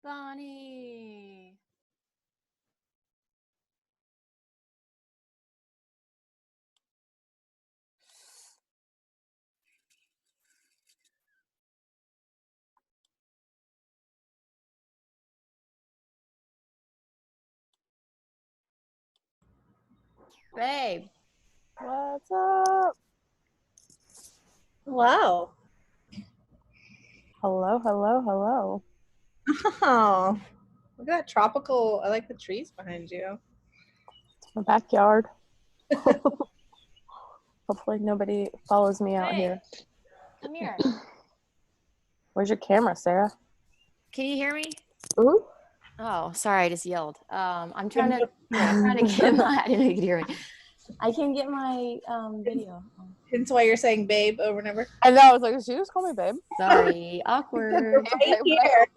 Bonnie. Babe. What's up? Hello. Hello, hello, hello. Oh, look at that tropical. I like the trees behind you. It's my backyard. Hopefully nobody follows me out here. Come here. Where's your camera, Sarah? Can you hear me? Ooh. Oh, sorry, I just yelled. I'm trying to get my. I didn't know you could hear me. I can get my video. Hence why you're saying babe over and over. I know. I was like, did she just call me babe? Sorry, awkward. Right here.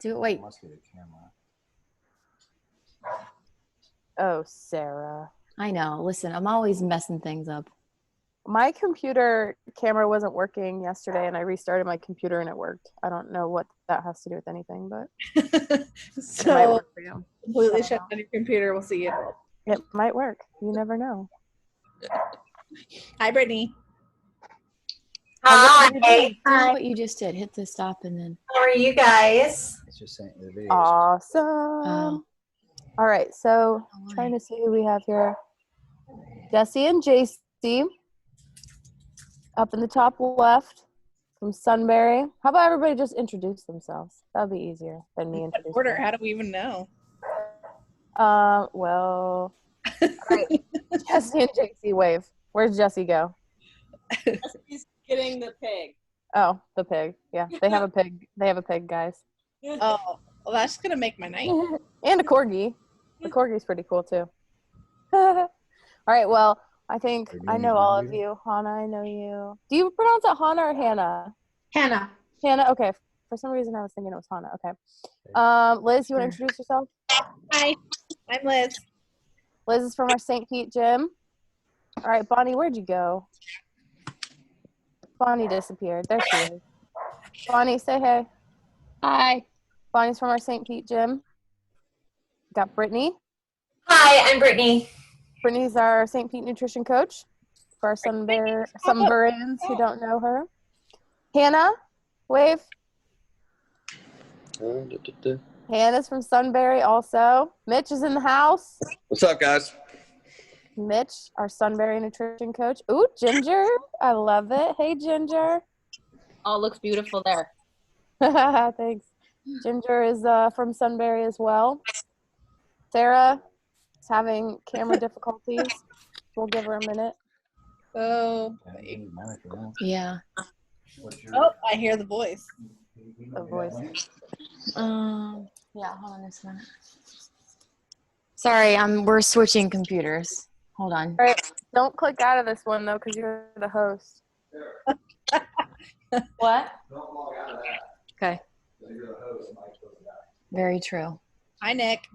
Do it. Wait. Must get a camera. Oh, Sarah. I know. Listen, I'm always messing things up. My computer camera wasn't working yesterday, and I restarted my computer, and it worked. I don't know what that has to do with anything, but it might So work for you. completely shut down your computer. We'll see you. It might work. You never know. Hi, Brittany. Hi. Do Hi. what you just did. Hit the stop and then. How are you guys? It's just saying the video. Awesome. Oh. All right, so trying to see who we have here. Jesse and JC up in the top left from Sunbury. How about everybody just introduce themselves? That'd be easier than me introducing Order. them. How do we even know? Well, all right. Jesse and JC wave. Where's Jesse go? He's getting the pig. Oh, the pig. Yeah, they have a pig. They have a pig, guys. Oh, well, that's gonna make my night. And a corgi. The corgi's pretty cool too. All right, well, I think I know all of you. Hannah, I know you. Do you pronounce it Hannah or Hannah? Hannah. Hannah, okay. For some reason I was thinking it was Hannah. Okay. Liz, you want to introduce yourself? Hi, I'm Liz. Liz is from our St. Pete gym. All right, Bonnie, where'd you go? Bonnie disappeared. There she is. Bonnie, say hey. Hi. Bonnie's from our St. Pete gym. Got Brittany. Hi, I'm Brittany. Brittany's our St. Pete nutrition coach for our Sunburns who don't know her. Hannah, wave. Hannah's from Sunbury also. Mitch is in the house. What's up, guys? Mitch, our Sunbury nutrition coach. Ooh, Ginger. I love it. Hey, Ginger. Oh, looks beautiful there. Thanks. Ginger is from Sunbury as well. Sarah is having camera difficulties. We'll give her a minute. Oh, Yeah. oh, I hear the voice. The voice. Yeah. Hold on this minute. Sorry, we're switching computers. Hold on. All right. Don't click out of this one, though, because you're the host. What? Don't log out of that. Okay. You're the host. Mike's supposed to die. Very true. Hi, Nick.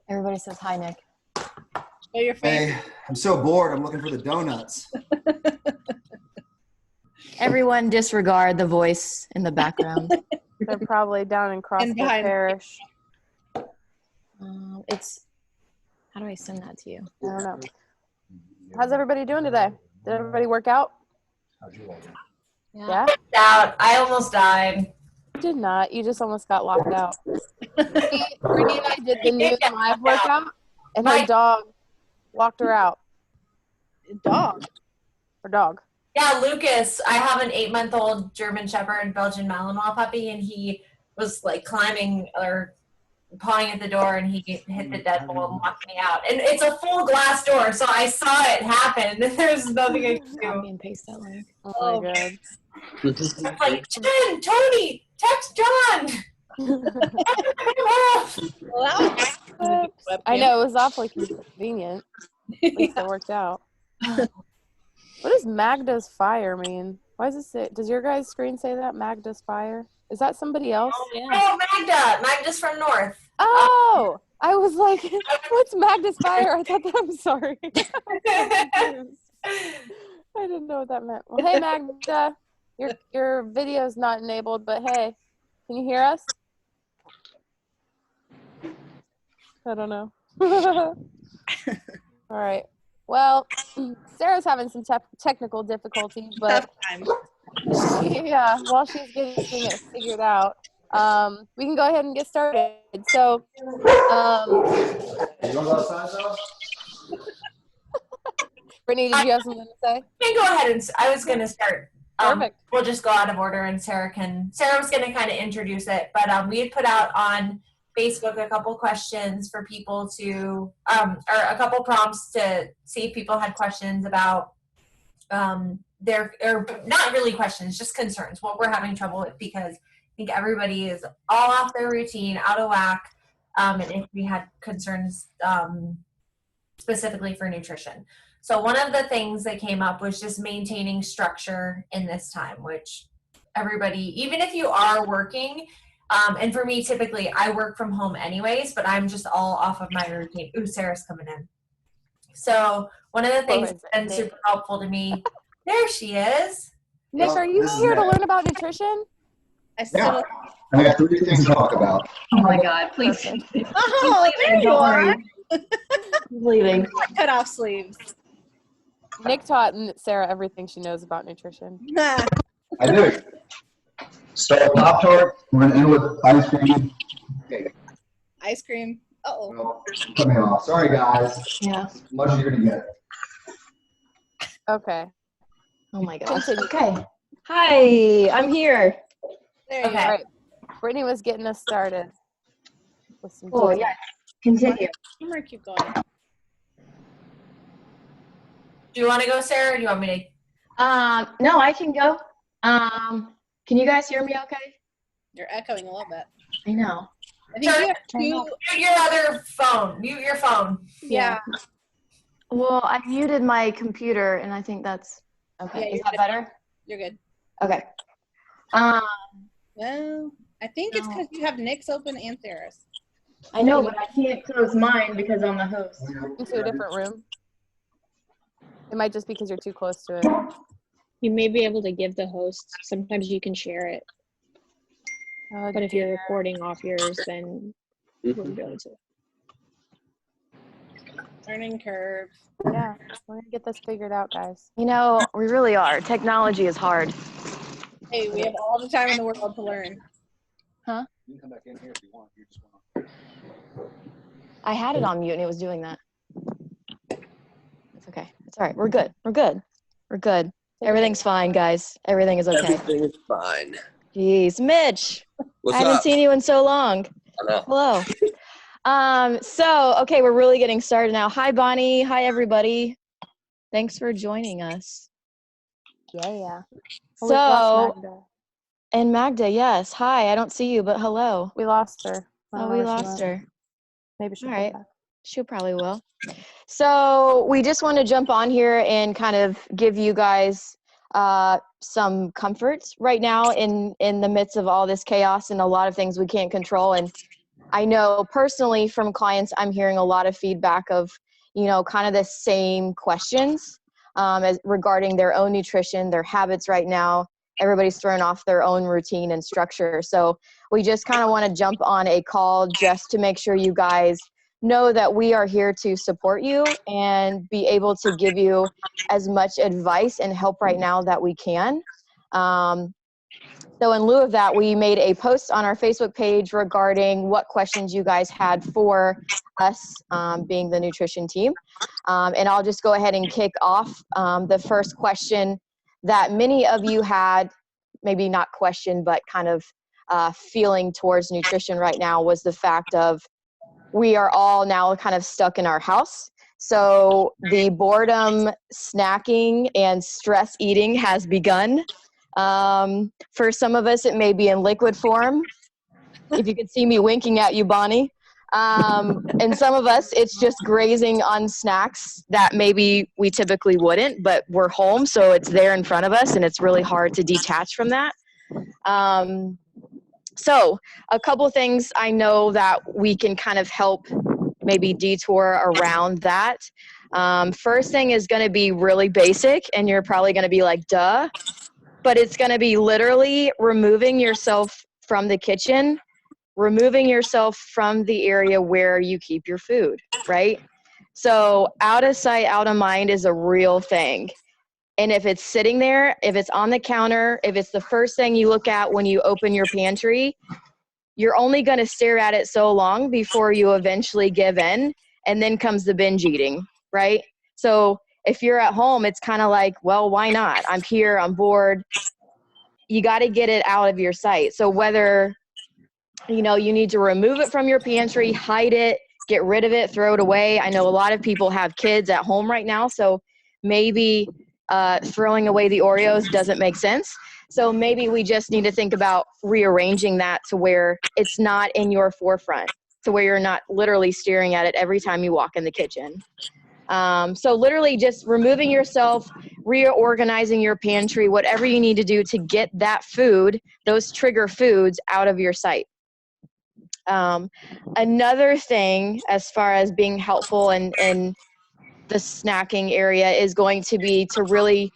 Everybody says hi, Nick. Show your face. Hey, I'm so bored. I'm looking for the donuts. Everyone disregard the voice in the background. They're probably down in CrossFit behind- Parish. It's. How do I send that to you? I don't know. How's everybody doing today? Did everybody work out? How'd you all do? Yeah? Out. I almost died. You did not. You just almost got locked out. Brittany and I did the new live workout, and her dog walked her out. Dog. Her dog. Yeah, Lucas. I have an 8-month-old German Shepherd Belgian Malinois puppy, and he was like climbing or pawing at the door, and he hit the deadbolt and locked me out. And it's a full glass door, so I saw it happen. There's nothing I can Copy do. and paste that link. Oh my god. It's like, Jen, Tony, text John. Well, that was I know, it was awfully convenient. At least it worked out. What does Magda's fire mean? Why does it say, does your guys' screen say that? Magda's fire? Is that somebody else? Oh, Magda. Magda's from North. Oh! I was like, what's Magda's fire? I thought that, I'm sorry. I didn't know what that meant. Well, hey, Magda. Your video's not enabled, but hey, can you hear us? I don't know. All right. Well, Sarah's having some technical difficulties, but Tough time. while she's getting it figured out, we can go ahead and get started. So, You want to go outside though? Brittany, did you have something to say? You can go ahead and I was going to start. Perfect. We'll just go out of order and Sarah was going to kind of introduce it, but we had put out on Facebook a couple questions for people to, or a couple prompts to see if people had questions about or not really questions, just concerns, what we're having trouble with, because I think everybody is all off their routine, out of whack, and if we had concerns specifically for nutrition. So one of the things that came up was just maintaining structure in this time, which everybody, even if you are working, and for me, typically I work from home anyways, but I'm just all off of my routine. Ooh, Sarah's coming in. So one of the things that's been super helpful to me, there she is. Nick, are you here to learn about nutrition? I still. I got 3 things to talk about. Oh my God, please. Oh, there you are. Leaving. Cut off sleeves. Nick taught Sarah everything she knows about nutrition. Nah. I do. So Pop-Tart, we're going to end with ice cream. Okay. Ice cream. Uh-oh. Well, cut me off. Sorry, guys. Yeah. As much as you're going to get. Okay. Oh my gosh. Continue. Okay. Hi, I'm here. There you Okay. All go. right. Brittany was getting us started with some Oh tips. yeah. Continue. I'm gonna keep going. Do you want to go, Sarah, or do you want me to? No, I can go. Can you guys hear me okay? You're echoing a little bit. I know. I think you have two. Mute your other phone. Mute your phone. Yeah. Well, I muted my computer and I think that's okay. Yeah, Is you're that good. better? You're good. Okay. Well, I think it's because you have Nick's open and Sarah's. I know, but I can't close mine because I'm the host. Into a different room. It might just be because you're too close to it. You may be able to give the host. Sometimes you can share it, Oh, but if you're dear. recording off yours, then you wouldn't be able to. Learning curve. Yeah, we're gonna get this figured out, guys. You know, we really are. Technology is hard. Hey, we have all the time in the world to learn. You can come back in here if you want. You just want I had it on mute and it was doing that. It's okay. It's all right. We're good. We're good. We're good. Everything's fine, guys. Everything is okay. Everything is fine. Jeez, Mitch. What's I haven't up? seen you in so long. I know. Hello. Okay, we're really getting started now. Hi, Bonnie. Hi, everybody. Thanks for joining us. Yeah. So, and Magda, yes. Hi, I don't see you, but hello. we lost her. I don't Oh, know we where she lost went. her. Maybe she'll All come right. back. She probably will. So we just want to jump on here and kind of give you guys some comfort right now in the midst of all this chaos and a lot of things we can't control. And I know personally from clients, I'm hearing a lot of feedback of, kind of the same questions as regarding their own nutrition, their habits right now. Everybody's thrown off their own routine and structure. So we just kind of want to jump on a call just to make sure you guys know that we are here to support you and be able to give you as much advice and help right now that we can. So in lieu of that, we made a post on our Facebook page regarding what questions you guys had for us, being the nutrition team. And I'll just go ahead and kick off the first question that many of you had, maybe not question, but kind of feeling towards nutrition right now, was the fact of we are all now kind of stuck in our house. So the boredom, snacking, and stress eating has begun. For some of us, it may be in liquid form. If you could see me winking at you, Bonnie. And some of us, it's just grazing on snacks that maybe we typically wouldn't, but we're home, so it's there in front of us, and it's really hard to detach from that. So a couple things I know that we can kind of help maybe detour around that. First thing is going to be really basic, and you're probably going to be like, duh. but it's going to be literally removing yourself from the kitchen, removing yourself from the area where you keep your food, right? So out of sight, out of mind is a real thing. And if it's sitting there, if it's on the counter, if it's the first thing you look at when you open your pantry, you're only going to stare at it so long before you eventually give in. And then comes the binge eating, right? So if you're at home, it's kind of like, well, why not? I'm here, I'm bored. You got to get it out of your sight. So whether, you know, you need to remove it from your pantry, hide it, get rid of it, throw it away. I know a lot of people have kids at home right now, so maybe throwing away the Oreos doesn't make sense. So maybe we just need to think about rearranging that to where it's not in your forefront, to where you're not literally staring at it every time you walk in the kitchen. So literally just removing yourself, reorganizing your pantry, whatever you need to do to get that food, those trigger foods out of your sight. Another thing as far as being helpful in the snacking area is going to be to really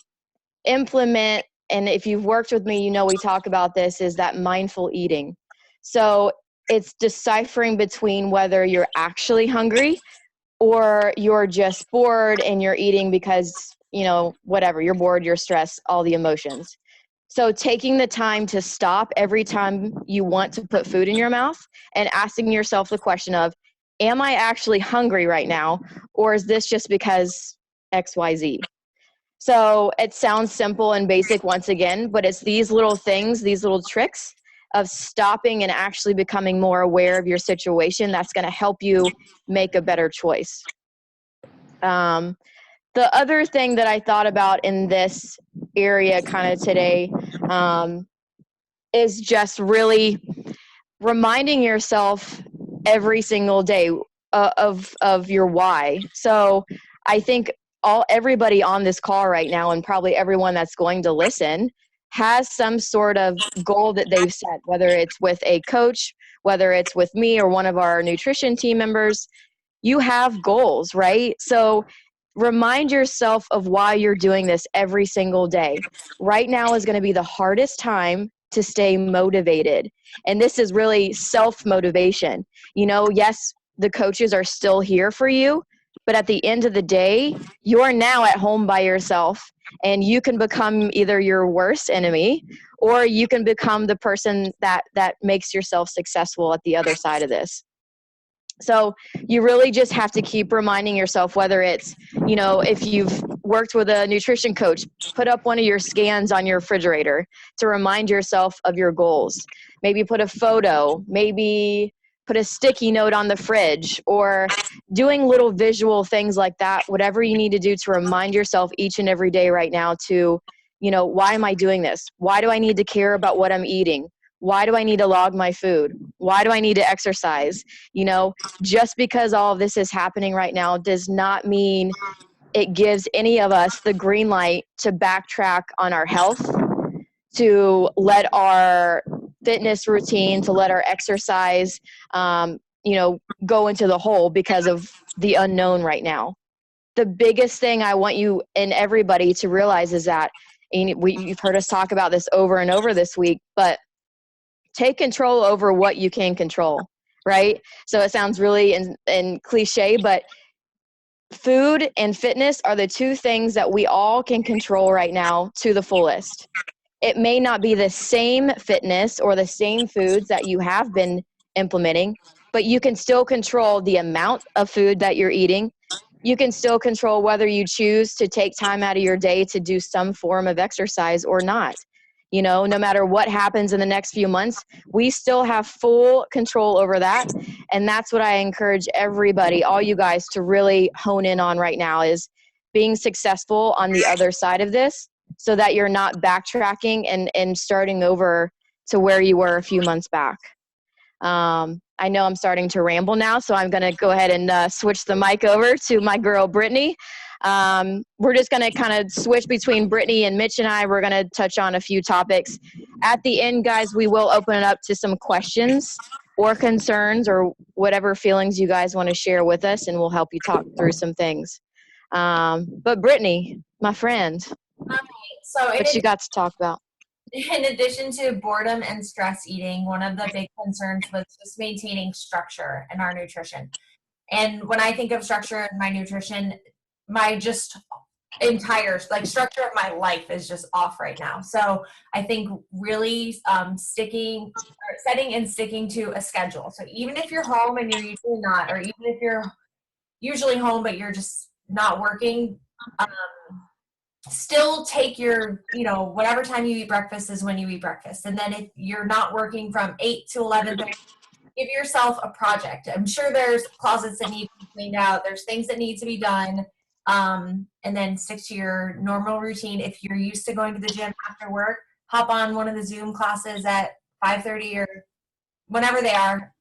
implement, and if you've worked with me, you know we talk about this, is that mindful eating. So it's deciphering between whether you're actually hungry or you're just bored and you're eating because, you know, whatever, you're bored, you're stressed, all the emotions. So taking the time to stop every time you want to put food in your mouth and asking yourself the question of, am I actually hungry right now? Or is this just because XYZ? So it sounds simple and basic once again, but it's these little things, these little tricks of stopping and actually becoming more aware of your situation that's going to help you make a better choice. The other thing that I thought about in this area kind of today is just really reminding yourself every single day of your why. So I think everybody on this call right now, and probably everyone that's going to listen, has some sort of goal that they've set, whether it's with a coach, whether it's with me or one of our nutrition team members. You have goals, right? So remind yourself of why you're doing this every single day. Right now is going to be the hardest time to stay motivated. And this is really self-motivation. You know, yes, the coaches are still here for you, but at the end of the day, you're now at home by yourself, and you can become either your worst enemy or you can become the person that makes yourself successful at the other side of this. So you really just have to keep reminding yourself, whether it's, you know, if you've worked with a nutrition coach, put up one of your scans on your refrigerator to remind yourself of your goals. Maybe put a photo, maybe put a sticky note on the fridge, or doing little visual things like that, whatever you need to do to remind yourself each and every day right now to, you know, why am I doing this? Why do I need to care about what I'm eating? Why do I need to log my food? Why do I need to exercise? You know, just because all of this is happening right now does not mean it gives any of us the green light to backtrack on our health, to let our fitness routine, to let our exercise, you know, go into the hole because of the unknown right now. The biggest thing I want you and everybody to realize is that, and you've heard us talk about this over and over this week, but take control over what you can control, right? So it sounds really and cliche, but food and fitness are the two things that we all can control right now to the fullest. It may not be the same fitness or the same foods that you have been implementing, but you can still control the amount of food that you're eating. You can still control whether you choose to take time out of your day to do some form of exercise or not. You know, no matter what happens in the next few months, we still have full control over that. And that's what I encourage everybody, all you guys, to really hone in on right now, is being successful on the other side of this, so that you're not backtracking and starting over to where you were a few months back. I know I'm starting to ramble now, so I'm going to go ahead and switch the mic over to my girl, Brittany. We're just going to kind of switch between Brittany and Mitch and I. We're going to touch on a few topics. At the end, guys, we will open it up to some questions or concerns or whatever feelings you guys want to share with us, and we'll help you talk through some things. But Brittany, my friend, So what you got to talk about? in addition to boredom and stress eating, one of the big concerns was just maintaining structure in our nutrition. And when I think of structure in my nutrition, my just entire structure of my life is just off right now. So I think really setting and sticking to a schedule. So even if you're home and you're usually not, or even if you're usually home but you're just not working, still take your, whatever time you eat breakfast is when you eat breakfast. And then if you're not working from 8 to 11, give yourself a project. I'm sure there's closets that need to be cleaned out. There's things that need to be done. And then stick to your normal routine. If you're used to going to the gym after work, hop on one of the Zoom classes at 5:30 or whenever they are.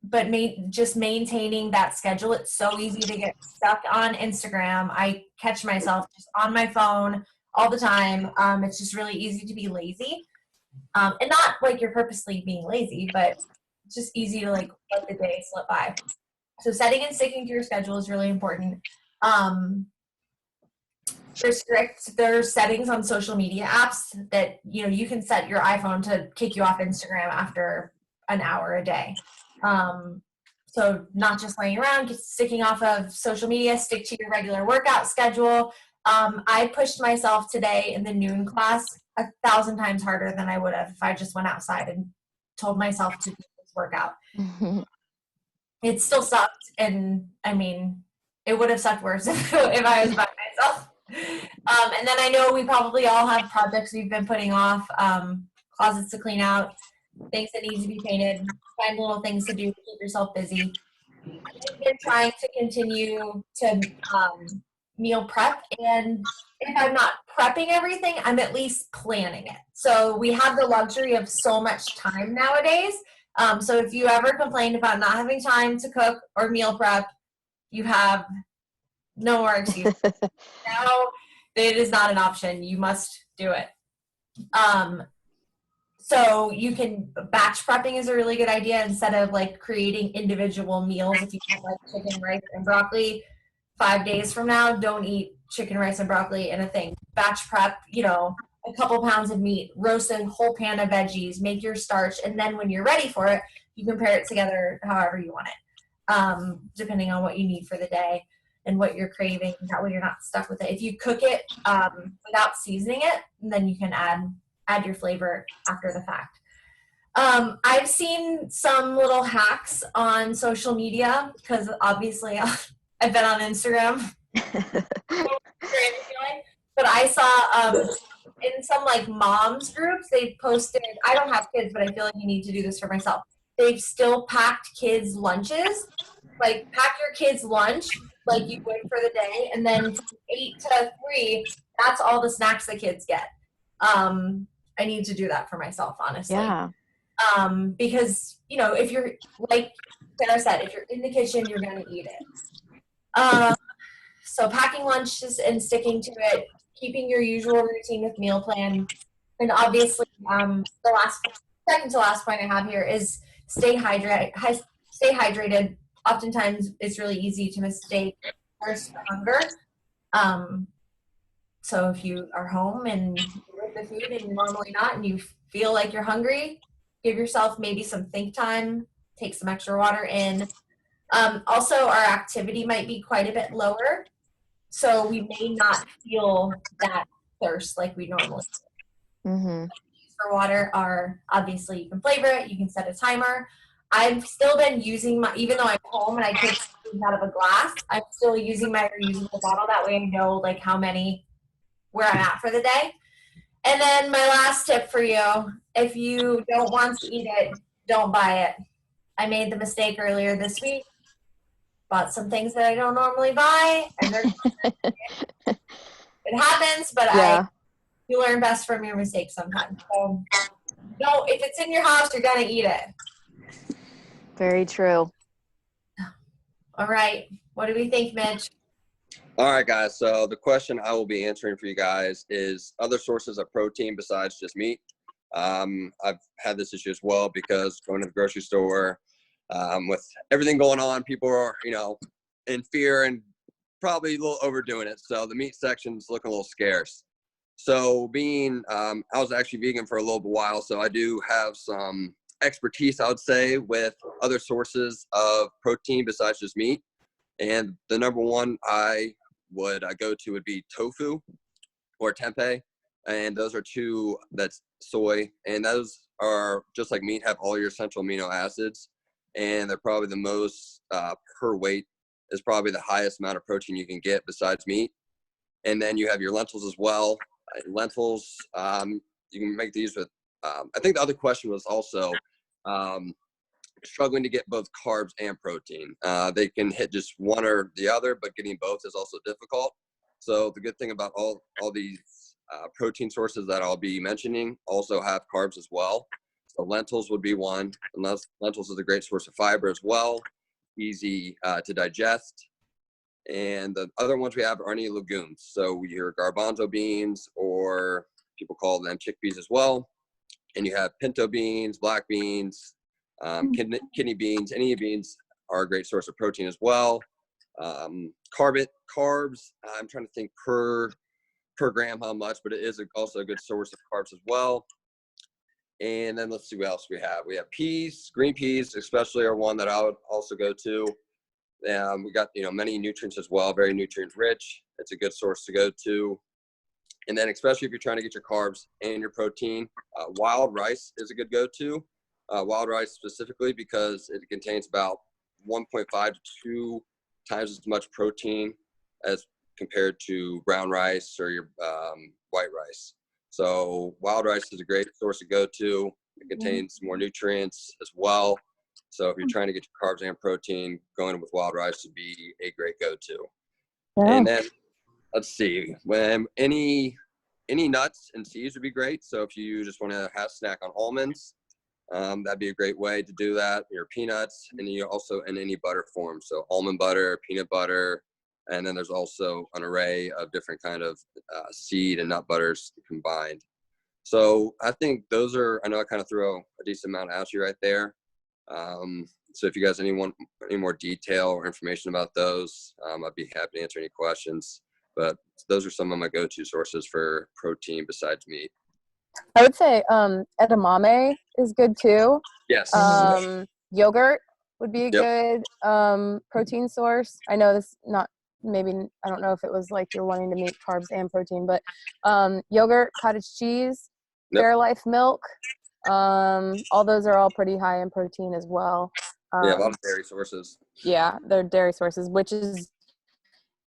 But just maintaining that schedule. It's so easy to get stuck on Instagram. I catch myself just on my phone all the time. It's just really easy to be lazy. And not like you're purposely being lazy, but it's just easy to let the day slip by. So setting and sticking to your schedule is really important. There's settings on social media apps that, you can set your iPhone to kick you off Instagram after an hour a day. So not just laying around, just sticking off of social media, stick to your regular workout schedule. I pushed myself today in the noon class 1,000 times harder than I would have if I just went outside and told myself to do this workout. It still sucked. And I mean, it would have sucked worse if I was by myself. And then I know we probably all have projects we've been putting off, closets to clean out, things that need to be painted, find little things to do to keep yourself busy. I've been trying to continue to meal prep, and if I'm not prepping everything, I'm at least planning it. So we have the luxury of so much time nowadays. So if you ever complained about not having time to cook or meal prep, you have no more excuse. Now it is not an option. You must do it. So you can, batch prepping is a really good idea instead of creating individual meals. If you don't like chicken, rice, and broccoli, 5 days from now, don't eat chicken, rice, and broccoli in a thing. Batch prep, a couple pounds of meat, roast a whole pan of veggies, make your starch, and then when you're ready for it, you can pair it together however you want it, depending on what you need for the day and what you're craving. That way you're not stuck with it. If you cook it without seasoning it, then you can add your flavor after the fact. I've seen some little hacks on social media because obviously I've been on Instagram. But I saw in some moms groups, they posted, I don't have kids, but I feel like you need to do this for myself. They've still packed kids' lunches. Pack your kids' lunch like you would for the day, and then from 8 to 3, that's all the snacks the kids get. I need to do that for myself, honestly. Yeah. Because, if you're, like Sarah said, if you're in the kitchen, you're going to eat it. So packing lunches and sticking to it, keeping your usual routine with meal plan. And obviously, the second to last point I have here is stay hydrated. Oftentimes, it's really easy to mistake thirst for hunger. So if you are home and you're with the food and you're normally not, and you feel like you're hungry, give yourself maybe some think time, take some extra water in. Also, our activity might be quite a bit lower, so we may not feel that thirst like we normally do. Mm-hmm. For water are, obviously, you can flavor it, you can set a timer. I've still been using even though I'm home and I take things out of a glass, I'm still using my reusable bottle. That way I know where I'm at for the day. And then my last tip for you, if you don't want to eat it, don't buy it. I made the mistake earlier this week, bought some things that I don't normally buy, and it happens, but you learn best from your mistakes sometimes. So, no, if it's in your house, you're gonna eat it. Very true. All right, what do we think, Mitch? All right, guys. So the question I will be answering for you guys is other sources of protein besides just meat. I've had this issue as well because going to the grocery store, with everything going on, people are, in fear and probably a little overdoing it. So the meat section's looking a little scarce. So being, I was actually vegan for a little while, so I do have some expertise, I would say, with other sources of protein besides just meat. And the number one I would go to would be tofu or tempeh. And those are two, that's soy. And those are, just like meat, have all your essential amino acids. And they're probably the most, per weight, is probably the highest amount of protein you can get besides meat. And then you have your lentils as well. Lentils, you can make these with, I think the other question was also struggling to get both carbs and protein. They can hit just one or the other, but getting both is also difficult. So the good thing about all these protein sources that I'll be mentioning also have carbs as well. So lentils would be one. And lentils is a great source of fiber as well, easy to digest. And the other ones we have are any legumes. So your garbanzo beans, or people call them chickpeas as well. And you have pinto beans, black beans, kidney beans. Any beans are a great source of protein as well. Carbs, I'm trying to think per gram how much, but it is also a good source of carbs as well. And then let's see what else we have. We have peas, green peas especially are one that I would also go to. We got, many nutrients as well, very nutrient rich. It's a good source to go to. And then especially if you're trying to get your carbs and your protein, wild rice is a good go-to. Wild rice specifically because it contains about 1.5 to 2 times as much protein as compared to brown rice or your white rice. So wild rice is a great source to go to. It contains more nutrients as well. So if you're trying to get your carbs and protein, going with wild rice would be a great go-to. Yeah. And then let's see, when any nuts and seeds would be great. So if you just want to have a snack on almonds, that'd be a great way to do that. Your peanuts, and you also in any butter form. So almond butter, peanut butter, and then there's also an array of different kind of seed and nut butters combined. So I think those are, I know I kind of threw a decent amount at you right there. So if you guys any more detail or information about those, I'd be happy to answer any questions. But those are some of my go-to sources for protein besides meat. I would say edamame is good too. Yes. Yogurt would be a Yep. good protein source. I know this not maybe, I don't know if it was like you're wanting to meet carbs and protein, but yogurt, cottage cheese, Yep. Fairlife milk, all those are all pretty high in protein as well. Yeah, a lot of dairy sources. Yeah, they're dairy sources, which is,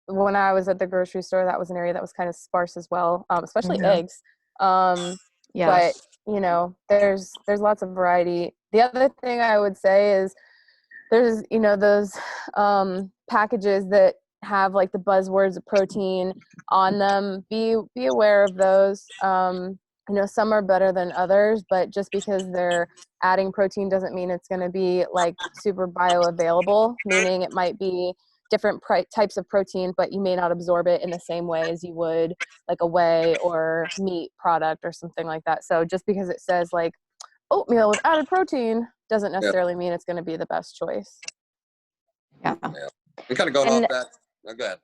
when I was at the grocery store, that was an area that was kind of sparse as well, especially eggs. Yes. But there's lots of variety. The other thing I would say is there's those packages that have like the buzzwords of protein on them. Be aware of those. Some are better than others, but just because they're adding protein doesn't mean it's going to be like super bioavailable, meaning it might be different types of protein, but you may not absorb it in the same way as you would like a whey or meat product or something like that. So just because it says like oatmeal with added protein doesn't necessarily mean it's going to be the best choice. Yeah. I'm kind of going off that. Oh, go ahead.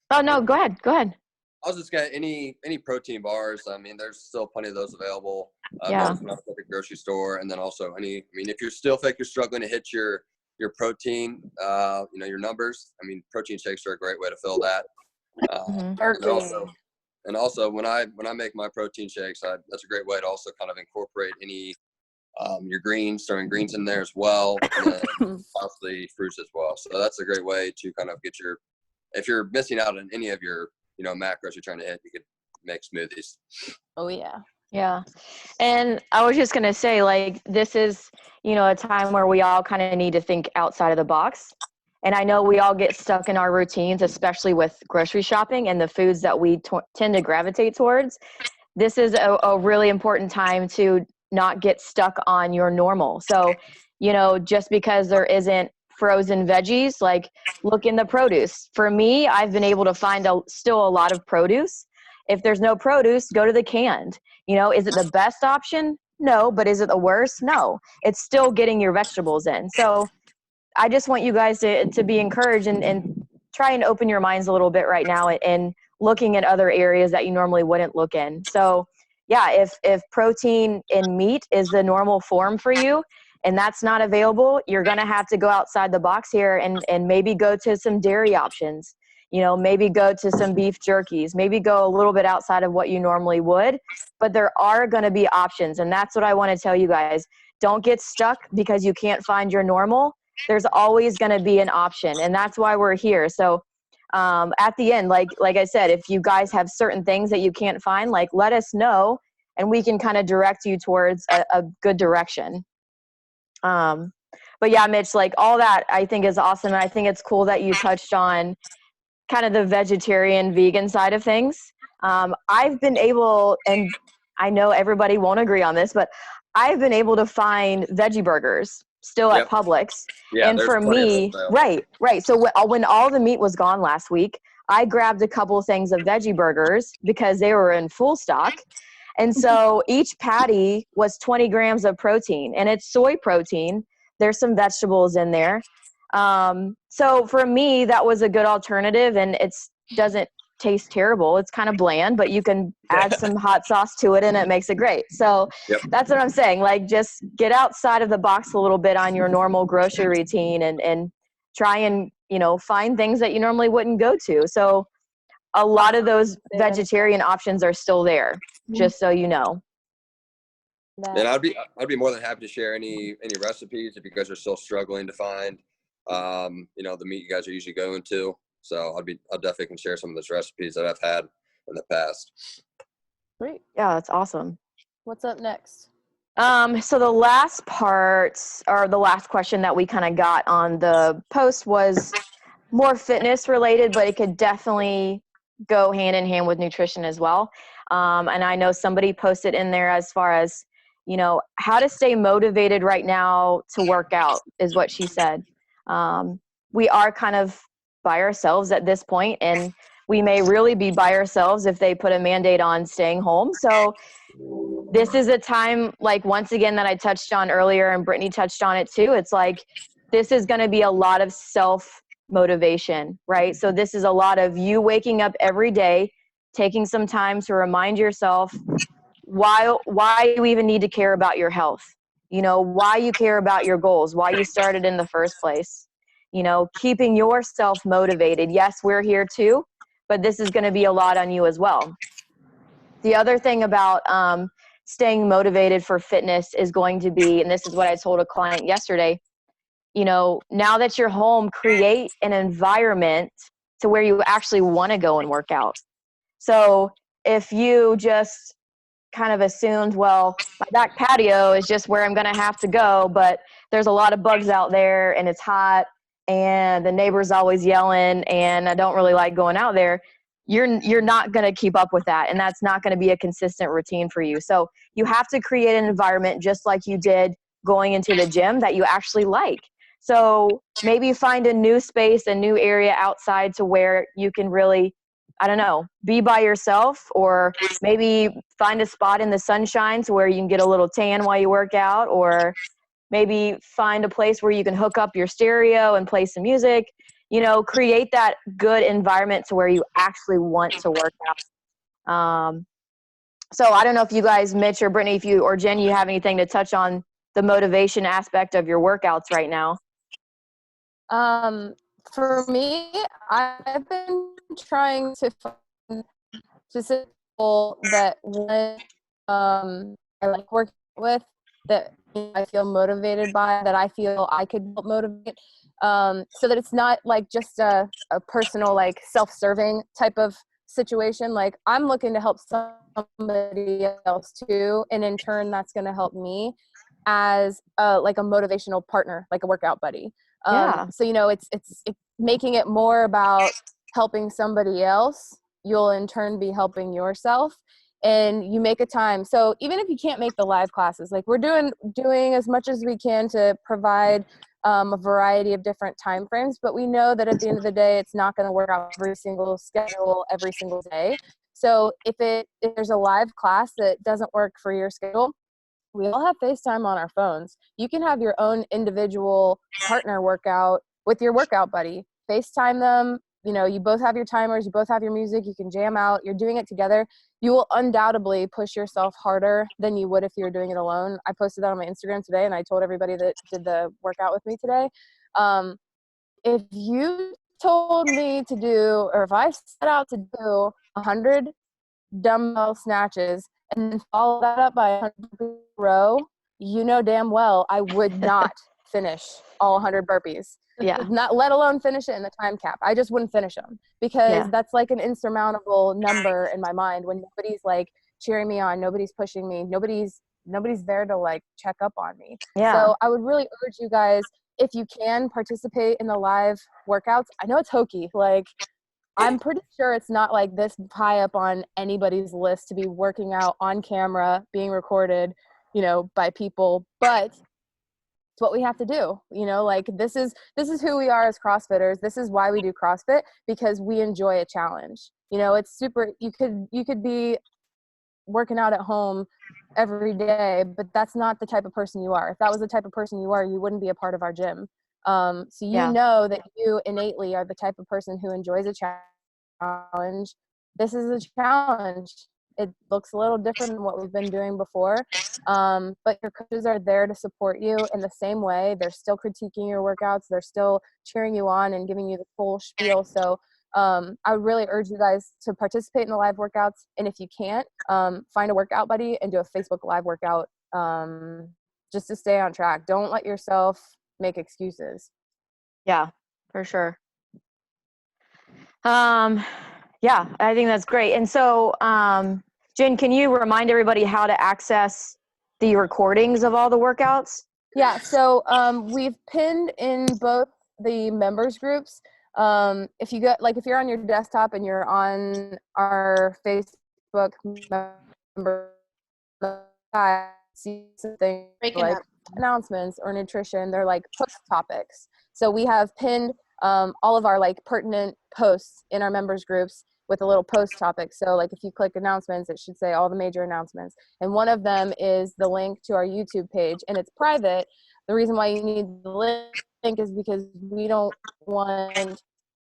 Oh, no, go ahead. I was just got any protein bars. I mean, there's still plenty of those available. Yeah. Both at the grocery store, and then also if you're still you're struggling to hit your protein, your numbers. I mean, protein shakes are a great way to fill that. And also when I make my protein shakes, that's a great way to also kind of incorporate any your greens, throwing greens in there as well, and then possibly fruits as well. So that's a great way to kind of get if you're missing out on any of your macros you're trying to hit, you could make smoothies. Oh yeah. Yeah. And I was just going to say, like, this is, a time where we all kind of need to think outside of the box. And I know we all get stuck in our routines, especially with grocery shopping and the foods that we tend to gravitate towards. This is a really important time to not get stuck on your normal. So, just because there isn't frozen veggies, like look in the produce. For me, I've been able to find still a lot of produce. If there's no produce, go to the canned. Is it the best option? No. But is it the worst? No. It's still getting your vegetables in. So I just want you guys to be encouraged and try and open your minds a little bit right now and looking at other areas that you normally wouldn't look in. So yeah, if protein in meat is the normal form for you and that's not available, you're going to have to go outside the box here and maybe go to some dairy options. You know, maybe go to some beef jerkies, maybe go a little bit outside of what you normally would, but there are going to be options. And that's what I want to tell you guys. Don't get stuck because you can't find your normal. There's always going to be an option. And that's why we're here. So at the end, like I said, if you guys have certain things that you can't find, like let us know and we can kind of direct you towards a good direction. But yeah, Mitch, like all that I think is awesome. And I think it's cool that you touched on kind of the vegetarian vegan side of things. I've been able, and I know everybody won't agree on this, but I've been able to find veggie burgers still at Publix. Yeah, and there's for plenty of me, those available. right. So when all the meat was gone last week, I grabbed a couple of things of veggie burgers because they were in full stock. And so each patty was 20 grams of protein, and it's soy protein. There's some vegetables in there. So for me, that was a good alternative, and it doesn't taste terrible. It's kind of bland, but you can add some hot sauce to it and it makes it great. So that's what I'm saying. Like, just get outside of the box a little bit on your normal grocery routine and try and, you know, find things that you normally wouldn't go to. So a lot of those vegetarian options are still there, just so you know. And I'd be more than happy to share any recipes if you guys are still struggling to find, you know, the meat you guys are usually going to. So I'll definitely can share some of those recipes that I've had in the past. Great. Yeah, that's awesome. What's up next? So the last part, or the last question that we kind of got on the post was more fitness related, but it could definitely go hand in hand with nutrition as well. And I know somebody posted in there as far as, you know, how to stay motivated right now to work out is what she said. We are kind of by ourselves at this point, and we may really be by ourselves if they put a mandate on staying home. So this is a time, like, once again, that I touched on earlier, and Brittany touched on it too. It's like, this is going to be a lot of self-motivation, right? So this is a lot of you waking up every day, taking some time to remind yourself why you even need to care about your health, you know, why you care about your goals, why you started in the first place, you know, keeping yourself motivated. Yes, we're here too, but this is going to be a lot on you as well. The other thing about staying motivated for fitness is going to be, and this is what I told a client yesterday, you know, now that you're home, create an environment to where you actually want to go and work out. So if you just kind of assumed, well, my back patio is just where I'm going to have to go, but there's a lot of bugs out there and it's hot and the neighbor's always yelling and I don't really like going out there, you're not going to keep up with that, and that's not going to be a consistent routine for you. So you have to create an environment just like you did going into the gym that you actually like. So maybe find a new space, a new area outside to where you can really, I don't know, be by yourself, or maybe find a spot in the sunshine to where you can get a little tan while you work out, or maybe find a place where you can hook up your stereo and play some music. You know, create that good environment to where you actually want to work out. So I don't know if you guys, Mitch or Brittany, or Jen, you have anything to touch on the motivation aspect of your workouts right now. For me, I've been trying to find specific people that I like working with, that I feel motivated by, that I feel I could help motivate, so that it's not like just a personal, like, self-serving type of situation. Like, I'm looking to help somebody else too, and in turn that's going to help me as like a motivational partner, like a workout buddy. So, you know, it's making it more about helping somebody else. You'll in turn be helping yourself, and you make a time. So even if you can't make the live classes, like, we're doing as much as we can to provide a variety of different time frames, but we know that at the end of the day, it's not going to work out every single schedule every single day. So if there's a live class that doesn't work for your schedule, we all have FaceTime on our phones. You can have your own individual partner workout with your workout buddy. FaceTime them, you both have your timers, you both have your music, you can jam out, you're doing it together, you will undoubtedly push yourself harder than you would if you were doing it alone. I posted that on my Instagram today, and I told everybody that did the workout with me today. If you told me to do, or if I set out to do 100 dumbbell snatches and then follow that up by 100 row, you know damn well I would not finish all 100 burpees. Yeah. Not let alone finish it in the time cap. I just wouldn't finish them because that's like an insurmountable number in my mind when nobody's like cheering me on, nobody's pushing me, nobody's there to like check up on me. Yeah. So I would really urge you guys, if you can, participate in the live workouts. I know it's hokey, like I'm pretty sure it's not like this high up on anybody's list to be working out on camera, being recorded, by people, but it's what we have to do. Like this is who we are as CrossFitters. This is why we do CrossFit, because we enjoy a challenge. It's super, you could be working out at home every day, but that's not the type of person you are. If that was the type of person you are, you wouldn't be a part of our gym. So know that you innately are the type of person who enjoys a challenge. This is a challenge. It looks a little different than what we've been doing before. But your coaches are there to support you in the same way. They're still critiquing your workouts. They're still cheering you on and giving you the full spiel. So I would really urge you guys to participate in the live workouts. And if you can't, find a workout buddy and do a Facebook live workout just to stay on track. Don't let yourself make excuses. Yeah, for sure. Yeah, I think that's great. And so, Jen, can you remind everybody how to access the recordings of all the workouts? Yeah, so we've pinned in both the members groups. If you're on your desktop and you're on our Facebook member, see something like announcements or nutrition, they're like post topics. So we have pinned all of our like pertinent posts in our members groups with a little post topic. So like if you click announcements, it should say all the major announcements. And one of them is the link to our YouTube page, and it's private. The reason why you need the link is because we don't want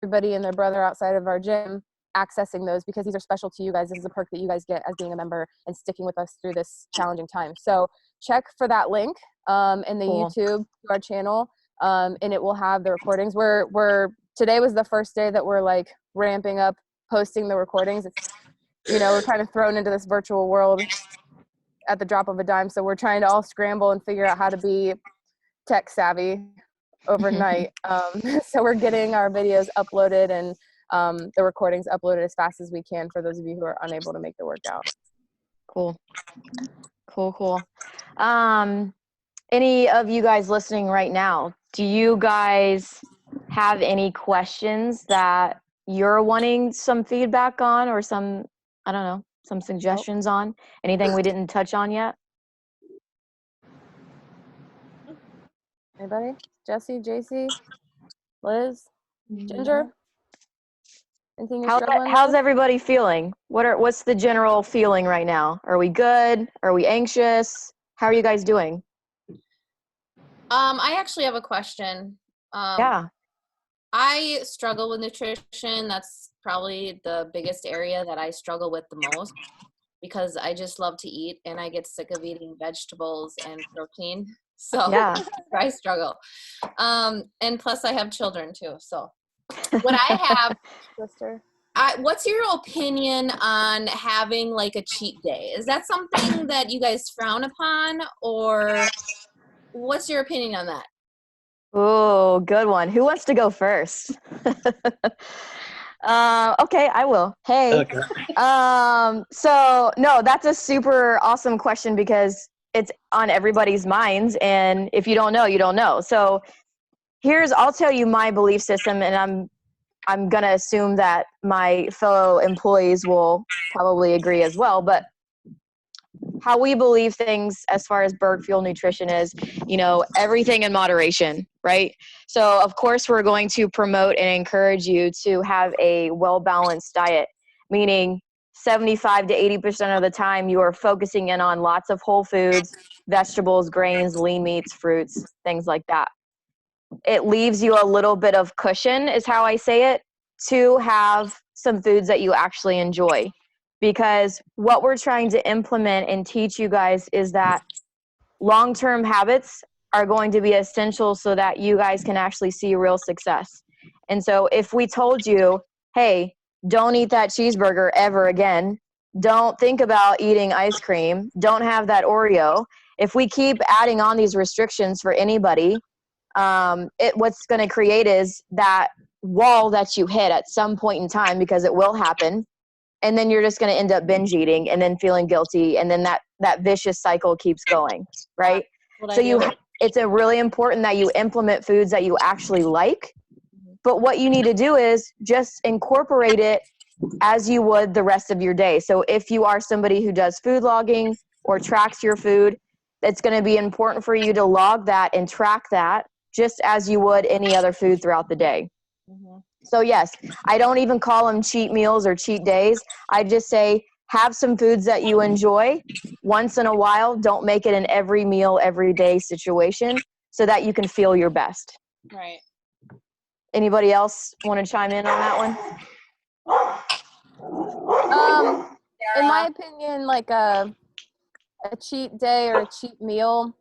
everybody and their brother outside of our gym accessing those, because these are special to you guys. This is a perk that you guys get as being a member and sticking with us through this challenging time. So check for that link in the YouTube to our channel, and it will have the recordings. Today was the first day that we're like ramping up posting the recordings. It's, we're kind of thrown into this virtual world at the drop of a dime. So we're trying to all scramble and figure out how to be tech savvy overnight. So we're getting our videos uploaded and the recordings uploaded as fast as we can for those of you who are unable to make the workout. Cool. Any of you guys listening right now, do you guys have any questions that you're wanting some feedback on, or some suggestions on? Anything we didn't touch on yet? Anybody? Jesse, JC, Liz, Ginger? Anything you're struggling How's with? everybody feeling? What's the general feeling right now? Are we good? Are we anxious? How are you guys doing? I actually have a question. Yeah. I struggle with nutrition. That's probably the biggest area that I struggle with the most, because I just love to eat and I get sick of eating vegetables and protein. So Yeah. I struggle. And plus I have children too. So what I have, Sister. what's your opinion on having like a cheat day? Is that something that you guys frown upon, or what's your opinion on that? Oh, good one. Who wants to go first? Okay, I will. Hey. Okay. So no, that's a super awesome question, because it's on everybody's minds, and if you don't know, you don't know. So I'll tell you my belief system, and I'm gonna assume that my fellow employees will probably agree as well, but how we believe things as far as Burg Fuel Nutrition is, everything in moderation, right? So of course we're going to promote and encourage you to have a well-balanced diet, meaning 75 to 80% of the time you are focusing in on lots of whole foods, vegetables, grains, lean meats, fruits, things like that. It leaves you a little bit of cushion, is how I say it, to have some foods that you actually enjoy. Because what we're trying to implement and teach you guys is that long-term habits are going to be essential so that you guys can actually see real success. And so if we told you, hey, don't eat that cheeseburger ever again, don't think about eating ice cream, don't have that Oreo, if we keep adding on these restrictions for anybody, what's going to create is that wall that you hit at some point in time, because it will happen, and then you're just going to end up binge eating and then feeling guilty, and then that vicious cycle keeps going, right? So it's a really important that you implement foods that you actually like, but what you need to do is just incorporate it as you would the rest of your day. So if you are somebody who does food logging or tracks your food, it's going to be important for you to log that and track that just as you would any other food throughout the day. So yes, I don't even call them cheat meals or cheat days. I just say have some foods that you enjoy once in a while. Don't make it an every meal, every day situation so that you can feel your best. Right. Anybody else want to chime in on that one? In my opinion, like a cheat day or a cheat meal,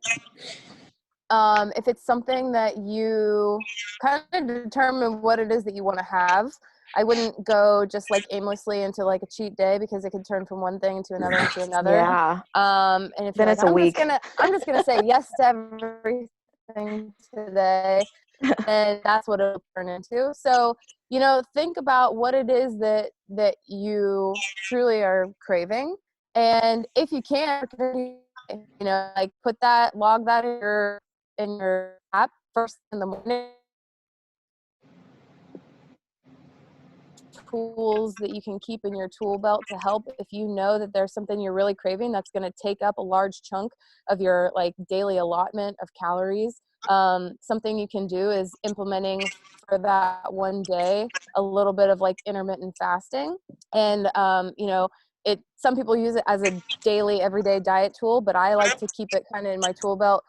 if it's something that you kind of determine what it is that you want to have, I wouldn't go just like aimlessly into like a cheat day, because it could turn from one thing to another to another. Yeah. And if Then you're it's like, a week. I'm just gonna say yes to everything today, and that's what it'll turn into. So, think about what it is that you truly are craving, and if you can, like log that in your app first in the morning. Tools that you can keep in your tool belt to help if you know that there's something you're really craving that's going to take up a large chunk of your like daily allotment of calories. Something you can do is implementing for that one day a little bit of like intermittent fasting, and some people use it as a daily everyday diet tool, but I like to keep it kind of in my tool belt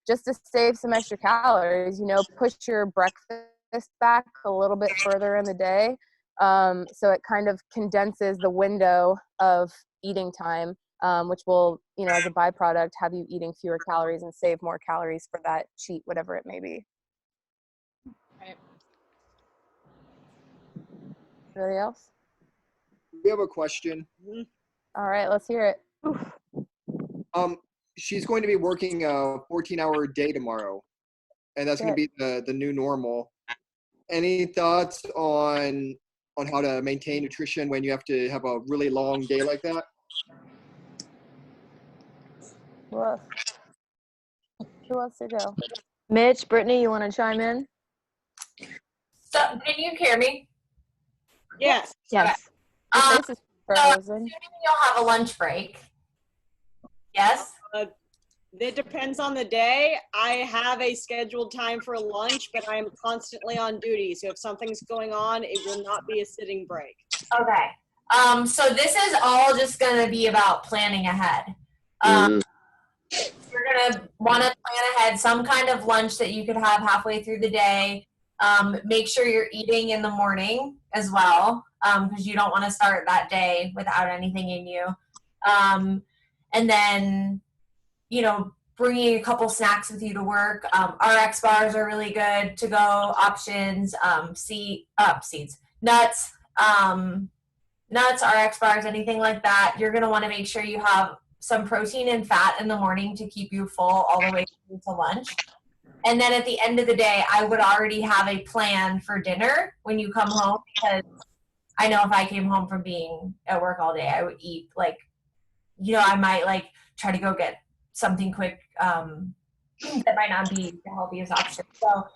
just to save some extra calories. Push your breakfast back a little bit further in the day. So it kind of condenses the window of eating time, which will, as a byproduct, have you eating fewer calories and save more calories for that cheat, whatever it may be. Right. Anybody else? We have a question. All right, let's hear it. She's going to be working a 14-hour day tomorrow, and that's going to be the new normal. Any thoughts on how to maintain nutrition when you have to have a really long day like that? Woof. Who wants to go? Mitch, Brittany, you want to chime in? So, can you hear me? Yes. Yes. Your face is frozen. Assuming you'll have a lunch break. Yes? It depends on the day. I have a scheduled time for lunch, but I am constantly on duty. So if something's going on, it will not be a sitting break. Okay. So this is all just going to be about planning ahead. You're going to want to plan ahead some kind of lunch that you could have halfway through the day. Make sure you're eating in the morning as well, because you don't want to start that day without anything in you. And then, bringing a couple snacks with you to work. RX bars are really good to go options. Seeds, nuts, RX bars, anything like that. You're going to want to make sure you have some protein and fat in the morning to keep you full all the way through to lunch. And then at the end of the day, I would already have a plan for dinner when you come home, because I know if I came home from being at work all day, I would eat I might try to go get something quick that might not be the healthiest option. So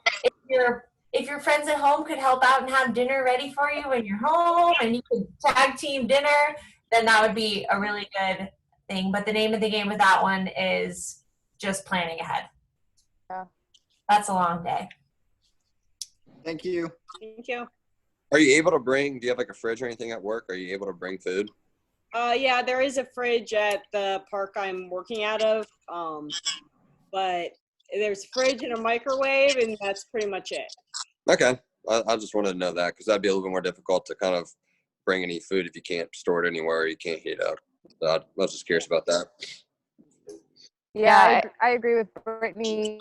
if your friends at home could help out and have dinner ready for you when you're home and you could tag team dinner, then that would be a really good thing. But the name of the game with that one is just planning ahead. Yeah. That's a long day. Thank you. Thank you. Are you able to do you have a fridge or anything at work? Are you able to bring food? Yeah, there is a fridge at the park I'm working out of, but there's a fridge and a microwave, and that's pretty much it. Okay. I just wanted to know that because that'd be a little bit more difficult to kind of bring any food if you can't store it anywhere or you can't heat it up. So I was just curious about that. Yeah, I agree with Brittany.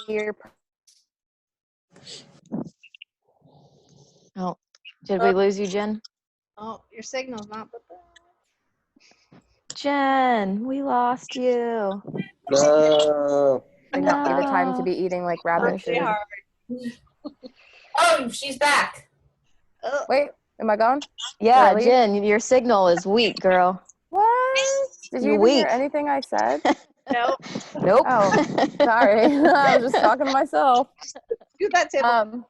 Oh, did we lose you, Jen? Oh, your signal's not the best. Jen, we lost you. No. Would not be the time to be eating like rabbit food. Oh, she's back. Wait, am I gone? Yeah, Really? Jen, your signal is weak, girl. What? Did you You're even hear weak. anything I said? Nope. Nope. Oh, sorry. I was just talking to myself. Do that, Tim.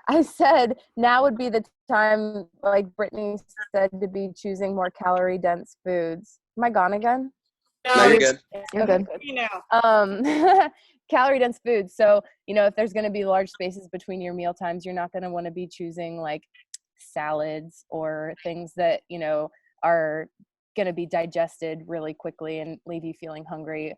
I said now would be the time, like Brittany said, to be choosing more calorie-dense foods. Am I gone again? No, you're good. You're Okay, good. You know. Calorie-dense foods. So, if there's going to be large spaces between your meal times, you're not going to want to be choosing like salads or things that, are going to be digested really quickly and leave you feeling hungry,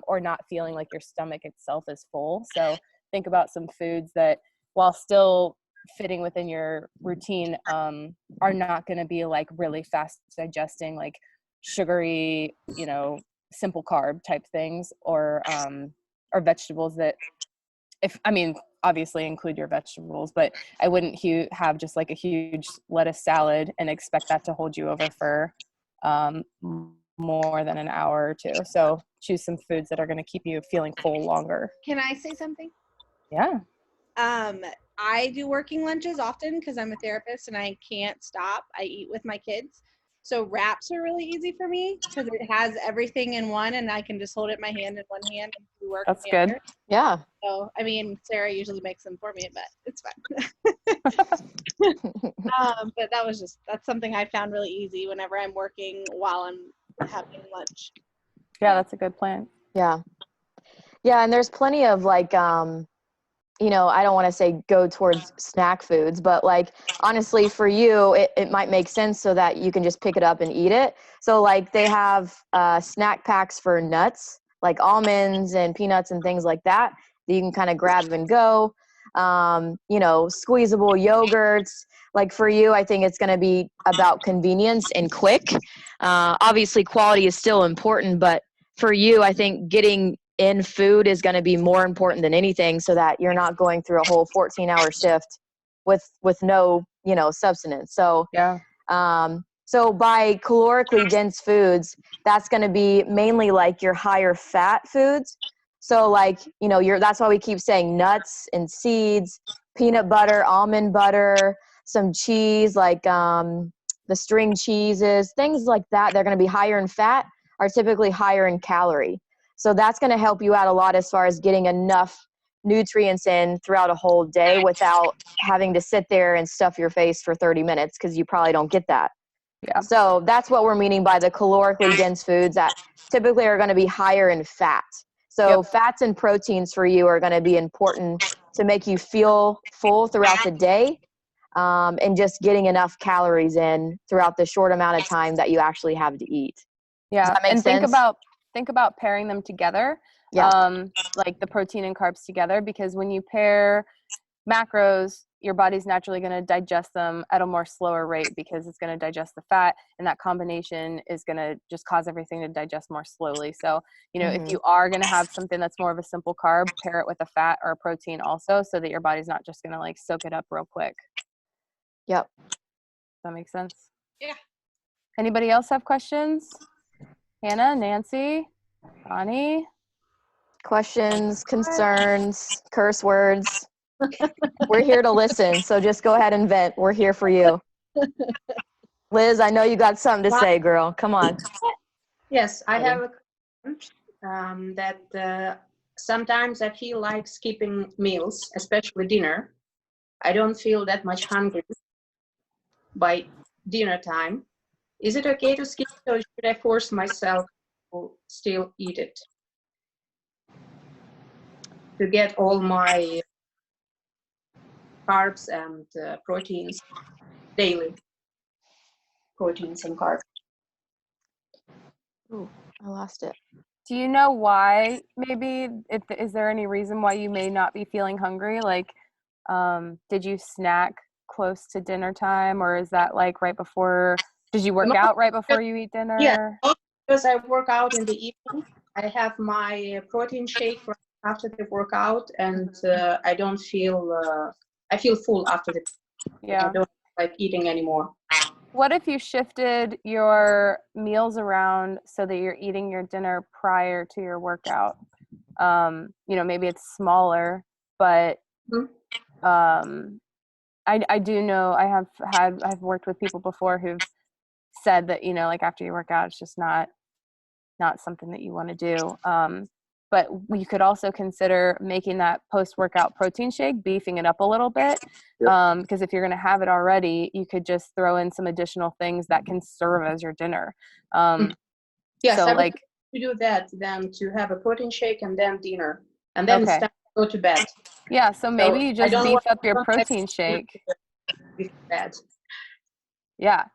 or not feeling like your stomach itself is full. So think about some foods that, while still fitting within your routine, are not going to be like really fast digesting, like sugary, simple carb type things, or vegetables that, obviously include your vegetables, but I wouldn't have just like a huge lettuce salad and expect that to hold you over for more than an hour or two. So choose some foods that are going to keep you feeling full longer. Can I say something? Yeah. I do working lunches often because I'm a therapist and I can't stop. I eat with my kids. So wraps are really easy for me because it has everything in one and I can just hold it in my hand in one hand and do work. That's good. Yeah. So, Sarah usually makes them for me, but it's fine. But that's something I found really easy whenever I'm working while I'm having lunch. Yeah, that's a good plan. Yeah. Yeah, and there's plenty of like I don't want to say go towards snack foods, but like honestly for you, it might make sense so that you can just pick it up and eat it. So like they have snack packs for nuts, like almonds and peanuts and things like that you can kind of grab and go. Squeezable yogurts. Like for you, I think it's going to be about convenience and quick. Obviously quality is still important, but for you, I think getting in food is going to be more important than anything so that you're not going through a whole 14-hour shift with no, substance. So, yeah. So by calorically dense foods, that's going to be mainly like your higher fat foods. So like, that's why we keep saying nuts and seeds, peanut butter, almond butter, some cheese, like the string cheeses, things like that. They're going to be higher in fat, are typically higher in calorie. So that's going to help you out a lot as far as getting enough nutrients in throughout a whole day without having to sit there and stuff your face for 30 minutes because you probably don't get that. Yeah. So that's what we're meaning by the calorically dense foods that typically are going to be higher in fat. So fats and proteins for you are going to be important to make you feel full throughout the day, and just getting enough calories in throughout the short amount of time that you actually have to eat. Yeah. Does that make and sense? think about pairing them together. Yeah. Like the protein and carbs together, because when you pair macros, your body's naturally going to digest them at a more slower rate because it's going to digest the fat, and that combination is going to just cause everything to digest more slowly. So, if you are going to have something that's more of a simple carb, pair it with a fat or a protein also, so that your body's not just going to like soak it up real quick. Yep. Does that make sense? Yeah. Anybody else have questions? Hannah, Nancy, Bonnie? Questions, concerns, curse words. We're here to listen, so just go ahead and vent. We're here for you. Liz, I know you got something to say, girl. Come on. Yes, I have a comment that sometimes I feel like skipping meals, especially dinner. I don't feel that much hungry by dinner time. Is it okay to skip, or should I force myself to still eat it? To get all my carbs and proteins daily. Proteins and carbs. Ooh, I lost it. Do you know why? Maybe is there any reason why you may not be feeling hungry? Like, did you snack close to dinner time, or is that like right before? Did you work out right before you eat dinner? Yeah, because I work out in the evening. I have my protein shake right after the workout, and I don't feel. I feel full after the. Yeah. I don't like eating anymore. What if you shifted your meals around so that you're eating your dinner prior to your workout? Maybe it's smaller, but I do know I've worked with people before who've said that, like after you work out, it's just not something that you want to do. But we could also consider making that post-workout protein shake, beefing it up a little bit. Because if you're going to have it already, you could just throw in some additional things that can serve as your dinner. Yes, so I would like to do that, then to have a protein shake and then dinner, and then it's time to go to bed. Yeah, so maybe you just beef up your want protein shake. Bed. Yeah.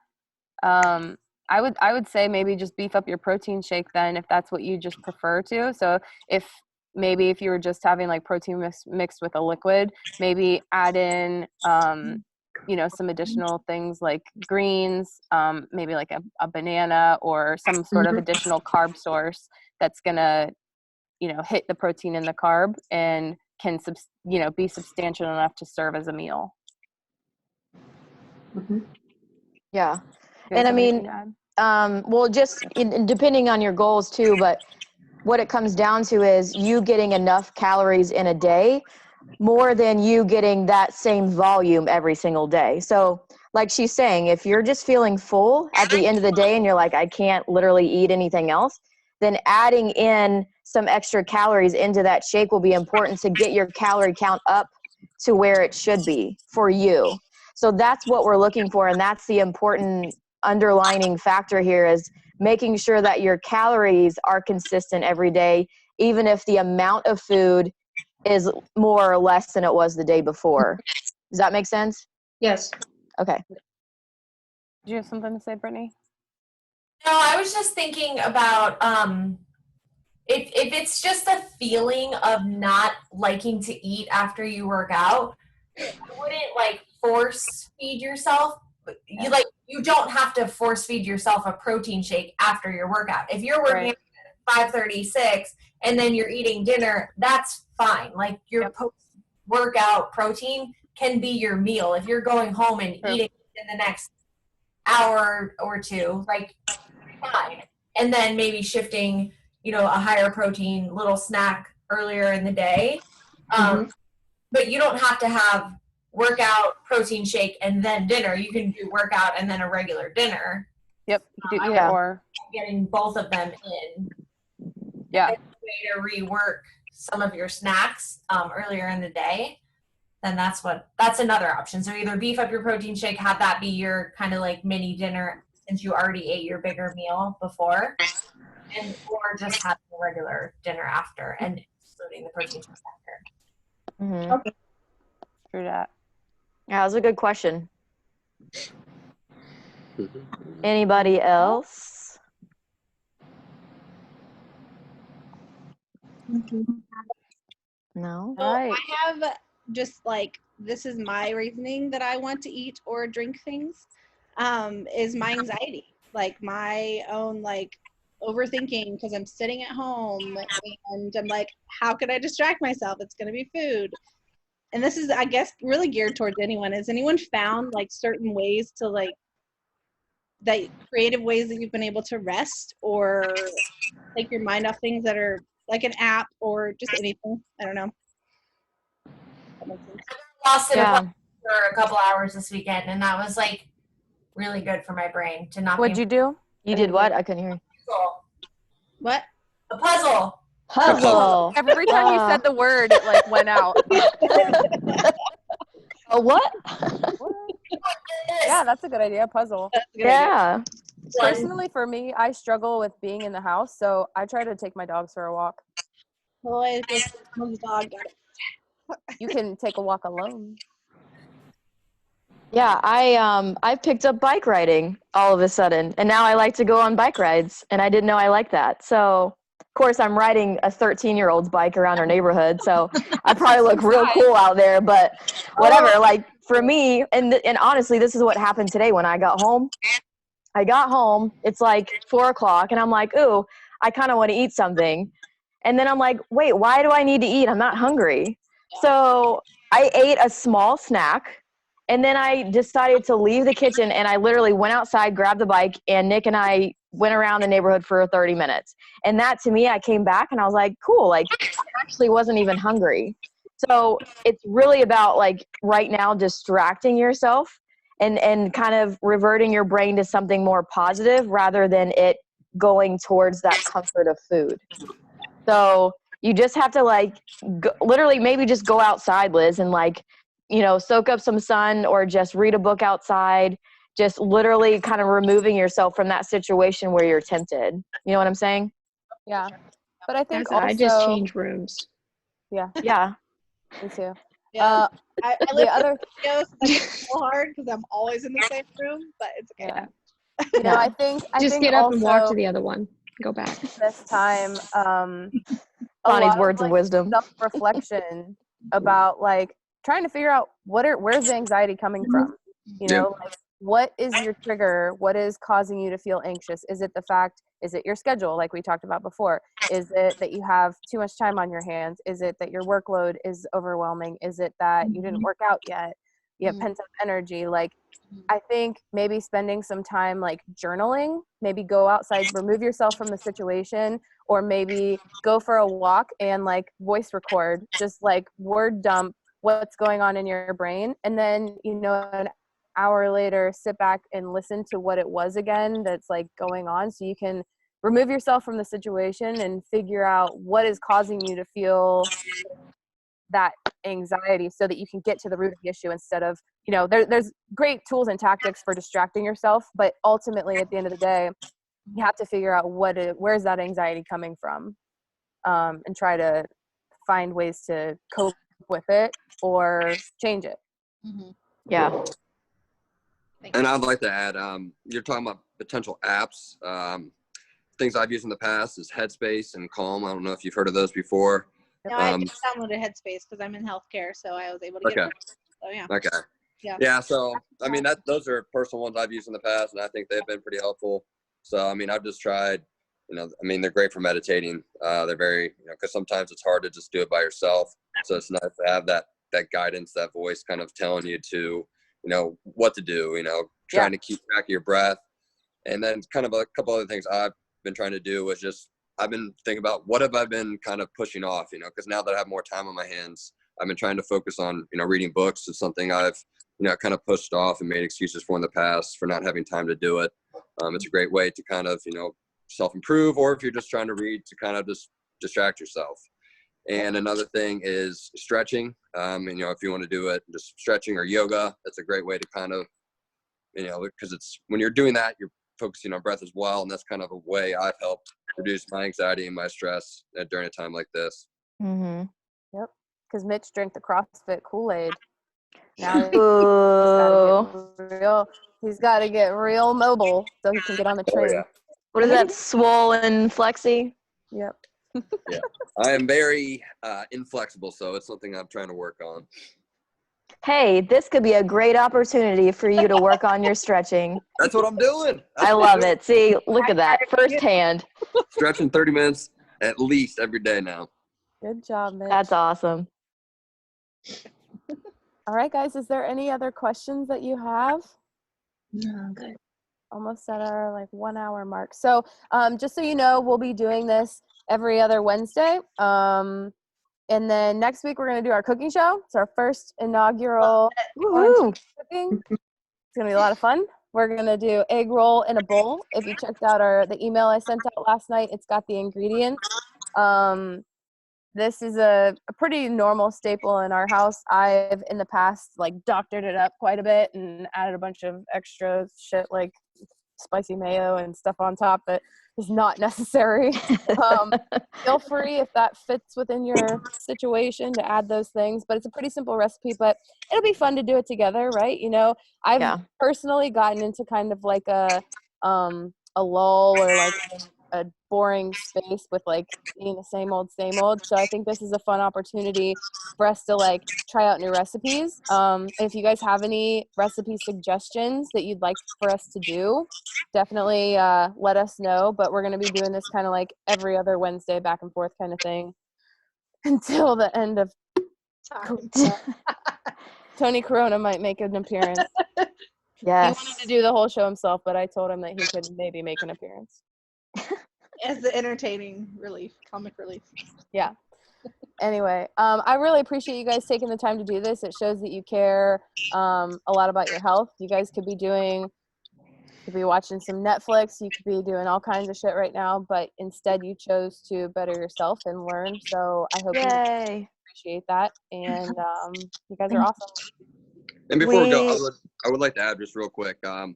I would say maybe just beef up your protein shake then, if that's what you just prefer to. So if you were just having like protein mixed with a liquid, maybe add in some additional things like greens, maybe like a banana or some sort of additional carb source that's gonna hit the protein and the carb and can be substantial enough to serve as a meal. Yeah. And I mean, well, just depending on your goals too, but what it comes down to is you getting enough calories in a day more than you getting that same volume every single day. So like she's saying, if you're just feeling full at the end of the day and you're like, I can't literally eat anything else, then adding in some extra calories into that shake will be important to get your calorie count up to where it should be for you. So that's what we're looking for. And that's the important underlining factor here, is making sure that your calories are consistent every day, even if the amount of food is more or less than it was the day before. Does that make sense? Yes. Okay. Do you have something to say, Brittany? No, I was just thinking about if it's just a feeling of not liking to eat after you work out, I wouldn't like force feed yourself. You don't have to force feed yourself a protein shake after your workout. If you're working at 5:36 and then you're eating dinner, that's fine. Like your post-workout protein can be your meal. If you're going home and eating in the next hour or two, like fine. And then maybe shifting, a higher protein little snack earlier in the day. But you don't have to have workout, protein shake, and then dinner. You can do workout and then a regular dinner. Yep. You do either or. Getting both of them in. Yeah. And a way to rework some of your snacks earlier in the day, then that's another option. So either beef up your protein shake, have that be your kind of like mini dinner since you already ate your bigger meal before, or just have a regular dinner after and excluding the protein shake after. Okay. True that. Yeah, that was a good question. Anybody else? No. So I have just like, this is my reasoning that I want to eat or drink things, is my anxiety, like my own like overthinking, because I'm sitting at home and I'm like, how could I distract myself? It's going to be food. And this is, I guess, really geared towards anyone. Has anyone found like certain ways to like, that creative ways that you've been able to rest or take your mind off things that are like an app or just anything? I don't know. Lost it for a couple hours this weekend, and that was like really good for my brain to not. What'd you do? You did what? I couldn't hear you. What? A puzzle. Puzzle. Every time you said the word, it like went out. A what? Yeah, that's a good idea. Puzzle. Yeah. Personally, for me, I struggle with being in the house, so I try to take my dogs for a walk. Boy, this dog. You can take a walk alone. Yeah, I picked up bike riding all of a sudden, and now I like to go on bike rides, and I didn't know I liked that. So, of course, I'm riding a 13-year-old's bike around our neighborhood, so I probably look real cool out there, but whatever. Like, for me, and honestly, this is what happened today when I got home. It's like 4 o'clock, and I'm like, ooh, I kind of want to eat something. And then I'm like, wait, why do I need to eat? I'm not hungry. So I ate a small snack, and then I decided to leave the kitchen, and I literally went outside, grabbed the bike, and Nick and I went around the neighborhood for 30 minutes. And that, to me, I came back, and I was like, cool, like, I actually wasn't even hungry. So it's really about, like, right now distracting yourself and kind of reverting your brain to something more positive rather than it going towards that comfort of food. So you just have to, like, literally maybe just go outside, Liz, and, like, you know, soak up some sun or just read a book outside, just literally kind of removing yourself from that situation where you're tempted. You know what I'm saying? Yeah. But I think I just also- change rooms. Yeah. Yeah. Me too. Yeah. I live the other videos, like, it's so hard because I'm always in the same room, but it's okay. Yeah. You know, I think Just get up and walk to the other one. Go back. This time, a Bonnie's lot words of like, wisdom. self-reflection about, like, trying to figure out where's the anxiety coming from. You know, like, what is your trigger? What is causing you to feel anxious? Is it your schedule, like we talked about before? Is it that you have too much time on your hands? Is it that your workload is overwhelming? Is it that you didn't work out yet? You have pent up energy? Like, I think maybe spending some time, like, journaling, maybe go outside, remove yourself from the situation, or maybe go for a walk and, like, voice record, just, like, word dump what's going on in your brain. And then, you know, an hour later, sit back and listen to what it was again that's, like, going on, so you can remove yourself from the situation and figure out what is causing you to feel that anxiety, so that you can get to the root of the issue instead of, you know, there's great tools and tactics for distracting yourself, but ultimately at the end of the day, you have to figure out where's that anxiety coming from, and try to find ways to cope with it or change it. Yeah. And I'd like to add, you're talking about potential apps. Things I've used in the past is Headspace and Calm. I don't know if you've heard of those before. No, I just downloaded Headspace because I'm in healthcare, so I was able to get Okay. one. So yeah. Okay. Yeah. Yeah. So, I mean, those are personal ones I've used in the past, and I think they've been pretty helpful. So, I mean, I've just tried, you know, I mean, they're great for meditating. They're very, you know, because sometimes it's hard to just do it by yourself. So it's nice to have that guidance, that voice kind of telling you to, you know, what to do, you know, trying to keep track of your breath. And then kind of a couple other things I've been trying to do was just, I've been thinking about what have I been kind of pushing off, you know, because now that I have more time on my hands, I've been trying to focus on, you know, reading books. It's something I've, you know, kind of pushed off and made excuses for in the past for not having time to do it. It's a great way to kind of, you know, self-improve, or if you're just trying to read, to kind of just distract yourself. And another thing is stretching. And, you know, if you want to do it, just stretching or yoga, that's a great way to kind of, you know, because it's when you're doing that, you're focusing on breath as well. And that's kind of a way I've helped reduce my anxiety and my stress during a time like this. Mm-hmm. Yep. Because Mitch drank the CrossFit Kool-Aid. Now he's got to get real mobile so he can get on the train. Oh, yeah. What is that, swollen flexi? Yep. Yeah. I am very inflexible, so it's something I'm trying to work on. Hey, this could be a great opportunity for you to work on your stretching. That's what I'm doing. I love it. See, look at that firsthand. Stretching 30 minutes at least every day now. Good job, Mitch. That's awesome. All right, guys, is there any other questions that you have? No, good. Almost at our, like, 1 hour mark. So just so you know, we'll be doing this every other Wednesday. And then next week we're going to do our cooking show. It's our first inaugural cooking. It's going to be a lot of fun. We're going to do egg roll in a bowl. If you checked out the email I sent out last night, it's got the ingredients. This is a pretty normal staple in our house. I've in the past, like, doctored it up quite a bit and added a bunch of extra shit like spicy mayo and stuff on top that is not necessary. Feel free, if that fits within your situation, to add those things, but it's a pretty simple recipe, but it'll be fun to do it together, right? You know, I've personally gotten into kind of like a lull or like a boring space with like being the same old. So I think this is a fun opportunity for us to like try out new recipes. If you guys have any recipe suggestions that you'd like for us to do, definitely let us know. But we're going to be doing this kind of like every other Wednesday back and forth kind of thing until the end of Tony Corona might make an appearance. Yes. He wanted to do the whole show himself, but I told him that he could maybe make an appearance. As the entertaining relief, comic relief. Yeah. Anyway, I really appreciate you guys taking the time to do this. It shows that you care a lot about your health. You guys could be watching some Netflix. You could be doing all kinds of shit right now, but instead you chose to better yourself and learn. So I hope you appreciate that. And you guys are awesome. And before we go, I would like to add just real quick. I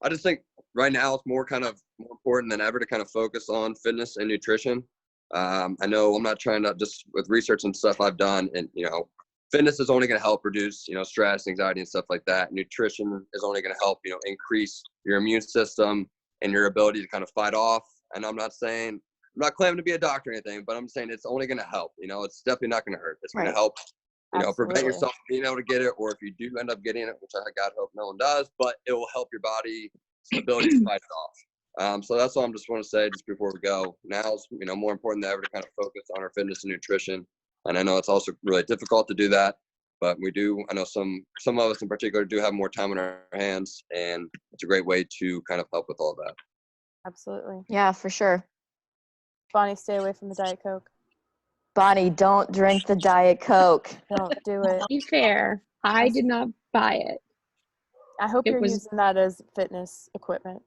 just think right now it's more important than ever to kind of focus on fitness and nutrition. I know I'm not trying to, just with research and stuff I've done, and fitness is only going to help reduce stress, anxiety, and stuff like that. Nutrition is only going to help increase your immune system and your ability to kind of fight off. And I'm not claiming to be a doctor or anything, but I'm saying it's only going to help. It's definitely not going to hurt. It's going to help prevent yourself from being able to get it, or if you do end up getting it, which I God hope no one does, but it will help your body's ability to fight it off. So that's all I just want to say just before we go. Now is more important than ever to kind of focus on our fitness and nutrition. And I know it's also really difficult to do that, but we do. I know some of us in particular do have more time on our hands, and it's a great way to kind of help with all that. Absolutely. Yeah, for sure. Bonnie, stay away from the Diet Coke. Bonnie, don't drink the Diet Coke. Don't do it. To be fair, I did not buy it. I hope you're using that as fitness equipment.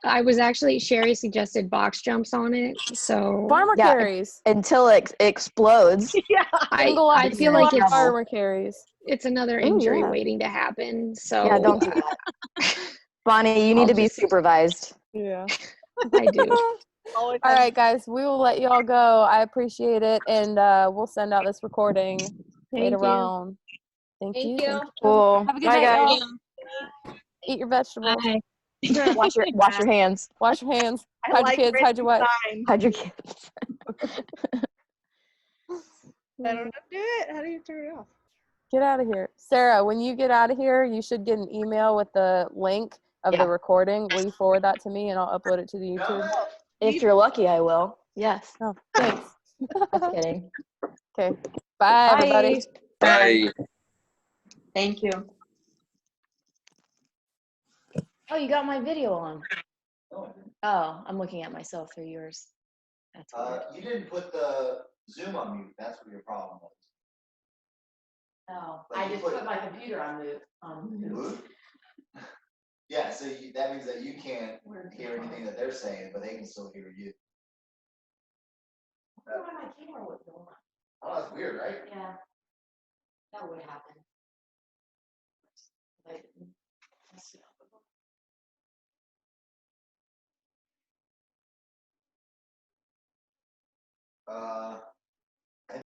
I was actually, Sherry suggested box jumps on it, so farmer carries until it explodes. Yeah, I feel like it's farmer carries. It's another injury waiting to happen. So yeah, don't do that. Bonnie, you need to be supervised. Yeah, I do. All right, guys, we will let y'all go. I appreciate it, and we'll send out this recording later on. Thank you. Cool. Have a good Bye, night, guys. y'all. Eat your vegetables. Bye. Wash your hands. Wash your hands. I Hide like your kids. Hide your wife. Hide your kids. I don't know. Do it. How do you turn it off? Get out of here. Sarah, when you get out of here, you should get an email with the link of the recording. Will you forward that to me and I'll upload it to the YouTube? If you're lucky, I will. Yes. Oh, thanks. Just kidding. Okay. Bye, everybody. Bye. Thank you. Oh, you got my video on. Oh, I'm looking at myself through yours. That's weird. You didn't put the Zoom on mute. That's what your problem was. No, But I you just put my computer on mute. Mute? Yeah, so that means that you can't hear anything that they're saying, but they can still hear you. I wonder why my camera would go on. Oh, that's weird, right? Yeah, that would happen. But I didn't. Let's see.